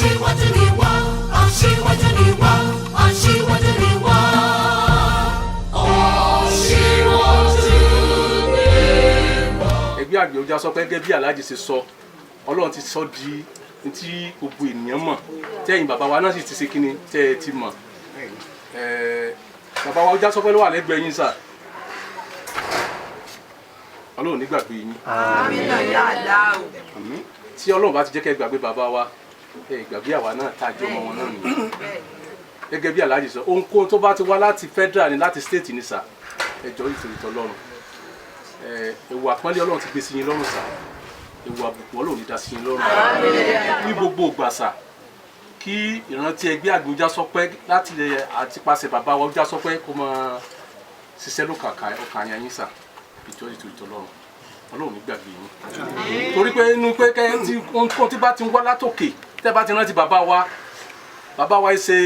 aṣíwájú ni wá, aṣíwájú ni wá, aṣíwájú ni wá. Ẹgbẹ́ àgbẹ̀ ọjà sọ pé gẹ́gẹ́ bí Alhaji ṣe sọ Ọlọ́run ti sọ di tí gbogbo ènìyàn mọ̀ tẹ́yìn bàbá wa náà sì ti ṣe kíni tẹ́ ẹ ti mọ̀ bàbá wa ọjà sọ pé ló wà lẹ́gbẹ̀ẹ́ yín sà Ọlọ́run ní gbàgbé yín tí Ọlọ́run bá ti jẹ́ kẹ́ gbàgbé bàbá wa gbàgbé àwa náà tá a jọ ọmọ wọn náà nìyẹn gẹ́gẹ́ bí Alhaji sọ ohunkóhun tó bá ti wá láti federal ni láti state ni sà ẹjọ́ ìtòlítọ́ lọ́rùn ewu àpọ́nlé Ọlọ́run ti gbé sí yín lọ́rùn sà ewu àbùkù Ọlọ́run ní dá sí yín lọ́rùn ní gbogbo ìgbà sà kí ìrántí ẹgbẹ́ àgbẹ̀ Ọjà Sọpẹ́ láti àti pàṣẹ bàbá wa Ọjà Sọpẹ́ kó máa ṣiṣẹ́ ọkàn àyà yín sà ìjọ ìtòlítọ́ lọ́rùn Ọlọ́run ní gbàgbé yín torí pé inú pé kẹ́hìn tí ohun tí bá ti ń wá látòkè tẹ́ bá ti rántí bàbá wa ṣe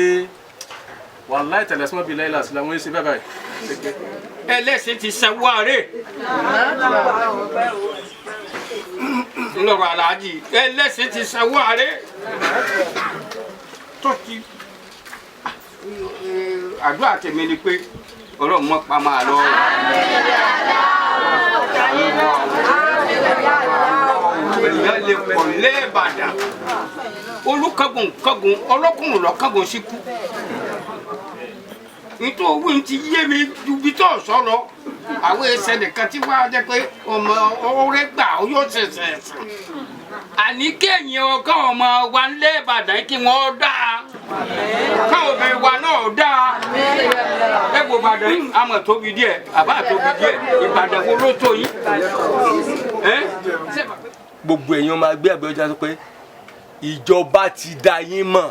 wàláì tẹ̀lẹ́sìmọ́ bíi láìláà sílẹ̀ wọ́n ṣe bẹ́ẹ̀ báyìí ẹlẹ́sìn ti sanwó àárẹ̀ ńlọrọ̀ Alhaji ẹlẹ́sìn ti sanwó àárẹ̀ tó ti àdúrà tèmi ni pé Ọlọ́run mọ́ pa máa lọ. èèyàn lè pọ̀ lẹ́ẹ̀bàdàn olùkọ́gùn ọlọ́kùnrin lọ́kọ́gùn síkú nítorí owó ti yé mi ju bí tó sọ lọ àwọn ẹsẹ̀ nìkan tí wàá jẹ́ pé ọmọ ọ̀rẹ́ gbà ó yóò ṣẹ̀ṣẹ̀ ẹ̀sìn àní kéèyàn ọkọ ọmọ wa ń lé Ìbàdàn kí wọ́n dáa káwọn obìnrin wa náà dáa ẹgbẹ́ Ìbàdàn àmọ̀ tóbi díẹ̀ àbá tóbi díẹ̀ Ìbàdàn wo ló tó yín. gbogbo èèyàn máa gbé àgbẹ̀ Ọjà Sọpẹ́ ìjọba ti dá yín mọ̀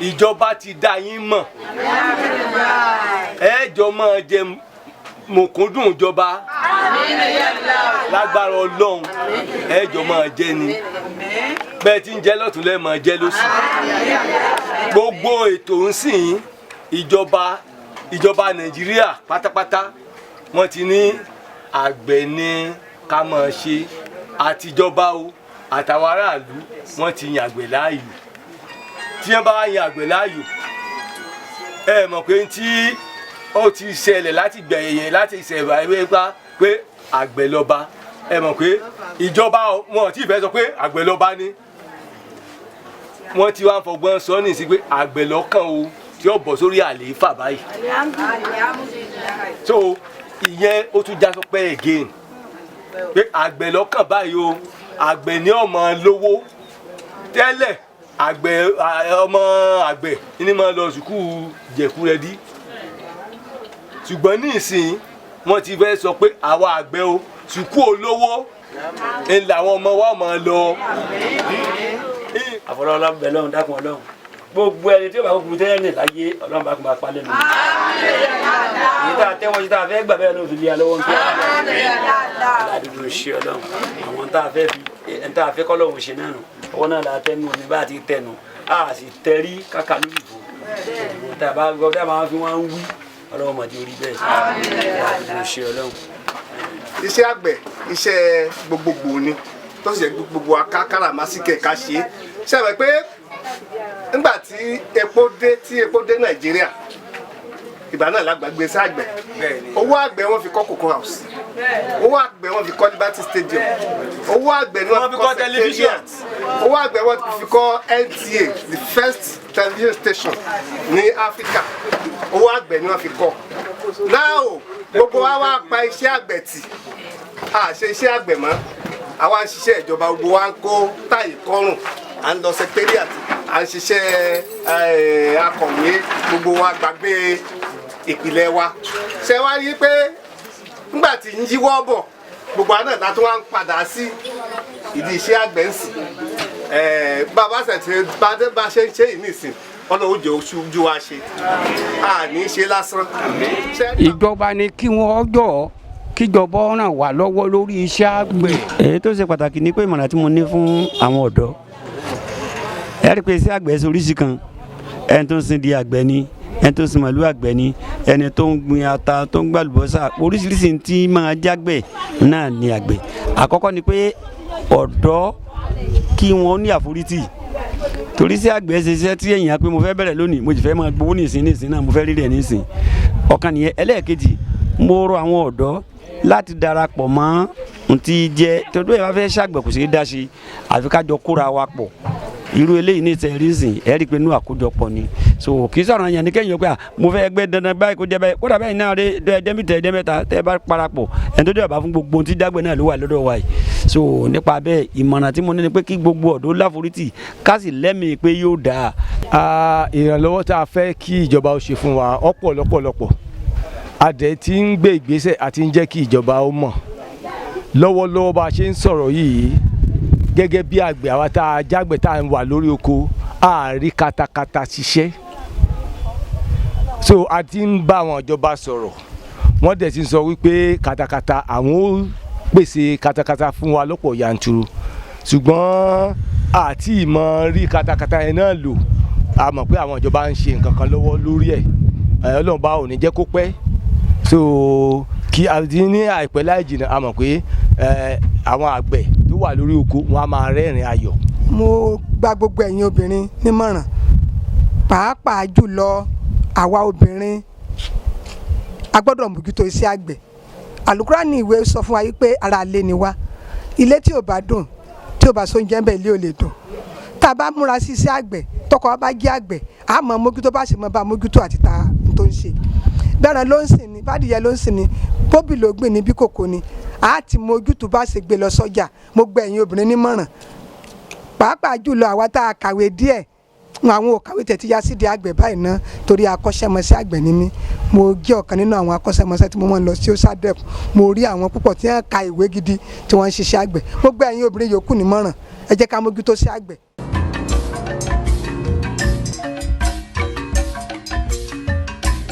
ìjọba ti dá yín mọ̀ ẹ jọ máa jẹ mọ̀kúndùn ìjọba lágbára Ọlọ́run ẹ jọ máa jẹ ni bẹ́ẹ̀ tí ń jẹ lọ́tún lẹ́ẹ̀ máa jẹ lósì gbogbo ètò ń sìn ìjọba Nàìjíríà pátápátá wọ́n ti ní àgbẹ̀ ní ká máa ṣe àtijọba o àtàwọn aráàlú wọ́n ti yan àgbẹ̀ láàyò tí wọ́n bá yan àgbẹ̀ láàyò ẹ mọ̀ pé tí ó ti ṣẹlẹ̀ láti gbẹ̀yìn láti ṣẹ̀wá ewé pa pé àgbẹ̀ lọ́ba ẹ mọ̀ pé ìjọba wọn ti fẹ́ sọ pé àgbẹ̀ lọ́ba ní wọ́n ti wá ń fọgbọ́n sọ ní sí pé àgbẹ̀ lọ́kàn o tí ó bọ̀ sórí àlééfà báyìí so ìyẹn ó tún Já Sọpẹ́ again pé àgbẹ̀ lọ́kàn báyìí o àgbẹ̀ ní ọmọ lówó tẹ́lẹ̀ àgbẹ̀ ọmọ àgbẹ̀ ní máa lọ sùkúù jẹ̀kúrẹ́dí ṣùgbọ́n ní ìsìn wọ́n ti fẹ́ sọ pé àwa àgbẹ̀ o sùkúù olówó ń làwọn ọmọ wa máa lọ. àfọlọ́lá bẹ̀ lọ́hùn dákun Ọlọ́run gbogbo ẹni tí ó bá kúkú tẹ́lẹ̀ ní láyé Ọlọ́run bá kún bá pa lẹ́nu èyí tá a tẹ́wọ́n sí tá a fẹ́ gbà bẹ́ẹ̀ ló fi lé alọ́wọ́ nǹkan aládùúgbò ṣe Ọlọ́run àwọn tá a fẹ́ fi ẹni tá a fẹ́ kọ́ lọ́wọ́ ṣe náà nù ọwọ́ náà la tẹnu ní bá a ti tẹnu a sì tẹrí káka lórí ìbò tá a bá gbọ́ tá a máa fi wọ́n ń wí Ọlọ́run mọ̀tí orí bẹ́ẹ̀ aládùúgbò ṣe Ọlọ́run. iṣẹ́ àgbẹ̀ iṣẹ́ gbogbogbò ni tó sì yẹ gbogbo akáràmásìkẹ̀ ká ṣe é ṣe àbẹ̀ pé nígbà tí epo dé Nàìjíríà ìgbà náà lágbàgbé sí àgbẹ̀ owó àgbẹ̀ wọn fi kọ́ Cocoa House owó àgbẹ̀ wọn fi kọ́ Liberty Stadium owó àgbẹ̀ ni wọn fi kọ́ Secretariat owó àgbẹ̀ wọn fi kọ́ NTA the first television station ní Africa owó àgbẹ̀ ni wọn fi kọ́ now gbogbo wa wá pa iṣẹ́ àgbẹ̀ tì a ṣe iṣẹ́ àgbẹ̀ mọ́ àwa ń ṣiṣẹ́ ìjọba gbogbo wa ń kó táyì kọ́rùn à ń lọ Secretariat à ń ṣiṣẹ́ akọ̀wé gbogbo wa gbàgbé ìpìlẹ̀ wa ṣe wá rí pé nígbà tí ń yíwọ́ bọ̀ gbogbo àná ìta tó wá ń padà sí ìdí iṣẹ́ àgbẹ̀ ń sìn bàbá ṣẹ̀ṣẹ̀ bá ṣe ń ṣe yìí nìsín Ọlọ́run jẹ́ ojú wa ṣe à ní ṣe lásán. ìjọba ni kí wọ́n jọ kíjọba ràn wá lọ́wọ́ lórí iṣẹ́ àgbẹ̀. èyí tó ṣe pàtàkì ni pé ìmọ̀ràn tí mo ní fún àwọn ọ̀dọ́ ẹ rí i pé iṣẹ́ àgbẹ̀ ṣe oríṣi kan ẹni tó ń sin di àgbẹ̀ ni ẹni tó ń sin màlúù àgbẹ̀ ni ẹni tó ń gbin ata tó ń gbàlùbọ́sà oríṣiríṣi tí máa jágbẹ̀ náà ni àgbẹ̀. àkọ́kọ́ ni pé ọ̀dọ́ kí wọ́n ní àforítì torí sí àgbẹ̀ ṣe iṣẹ́ tí èèyàn pé mo fẹ́ bẹ̀rẹ̀ lónìí mo sì fẹ́ máa gbowó nísìn náà mo fẹ́ rí rẹ̀ nísìn ọ̀kan nìyẹn. ẹlẹ́ẹ̀kejì mo rọ àwọn ọ̀dọ́ láti darapọ̀ mọ́ ntí jẹ́ tọ́jú ẹ̀ bá fẹ́ ṣàgbẹ̀ kò sí í dá sí àfi ká jọ kóra wa pọ̀ irú eléyìí ní ìtẹ̀rísìn ẹ̀ rí i pé inú àkójọpọ̀ ni so kì í sọ̀rọ̀ yẹn ní kẹ́yìn pé mo fẹ́ gbé dandan báyìí kó jẹ́ báyìí kódà báyìí náà ẹ̀ẹ́dẹ́mẹ́ta tẹ́ bá parapọ̀ ẹni tó dẹ̀ bá fún gbogbo tí dágbé náà ló wà lọ́dọ̀ wa yìí so nípa bẹ́ẹ̀ ìmọ̀ràn tí mo ní ni pé kí gbogbo ọ̀dọ́ láforítì ká sì lẹ́mìí pé yóò dáa. ìrànlọ́wọ́ tá a fẹ́ kí ìjọba ó ṣe fún wa ọ̀pọ̀ lọ́pọ̀lọpọ̀ adẹ̀ tí ń gbé ìgbésẹ̀ àti ń jẹ́ kí ìjọba ó mọ̀ lọ́wọ́lọ́wọ́ bá a ṣe ń sọ̀rọ̀ yìí gẹ́gẹ́ bí àgbẹ̀ àwa tá a jágbẹ̀ tá a wà lórí oko a rí katakata ṣiṣẹ́ so a ti ń bá àwọn ìjọba sọ̀rọ̀ wọ́n dẹ̀ ti sọ wípé katakata àwọn ó pèsè katakata fún wa lọ́pọ̀ yanturu ṣùgbọ́n àti ìmọ̀ rí katakata yẹn náà lò a mọ̀ pé àwọn ìjọba ń ṣe nǹkan kan lọ́wọ́ lórí ẹ̀ Ọlọ́run bá ò ní jẹ́ kó pẹ́ so kí àti ní àìpẹ́ láì jìnnà a mọ̀ pé àwọn àgbẹ̀ tó wà lórí oko wọn a máa rẹ́rìn ayọ̀. mo gba gbogbo ẹ̀yin obìnrin nímọ̀ràn pàápàá jùlọ àwa obìnrin a gbọ́dọ̀ mójútó iṣẹ́ àgbẹ̀. Àlùkùránì ìwé sọ fún wa wípé ara ilé ni wá, ilé tí ò bá dùn tí ò bá sóúnjẹ ńbẹ̀ ilé ò lè dùn. Tá a bá múra sí iṣẹ́ àgbẹ̀ tọkọ wa bá jẹ́ àgbẹ̀ a mọ̀ mójútó bá ṣe mọ́ bá mójútó àti ta tó ń ṣe. Bẹ́ẹ̀rẹ̀ ló ń sìn ní bádìyẹ ló ń sìn ní bóbì ló gbìn ní bí kòkó ni a ti mójútó bá ṣe gbé lọ sọ́jà. Mo gbà ẹ̀yin obìnrin nímọ̀ràn pàápàá jùlọ àwa tá a kàwé díẹ̀ àwọn ò kàwé tẹ̀tí ya sídìí àgbẹ̀ báyìí ná torí akọ́ṣẹ́mọṣẹ́ àgbẹ̀ ni mí. Mo jẹ́ ọ̀kan nínú àwọn akọ́ṣẹ́mọṣẹ́ tí mo máa ń lọ sí OSADEP. Mo rí àwọn púpọ̀ tí wọ́n ka ìwé gidi tí wọ́n ń ṣiṣẹ́ àgbẹ̀. Mo gbà ẹ̀yin obìnrin yòókù nímọ̀ràn ẹ jẹ́ ká mójútó sí àgbẹ̀.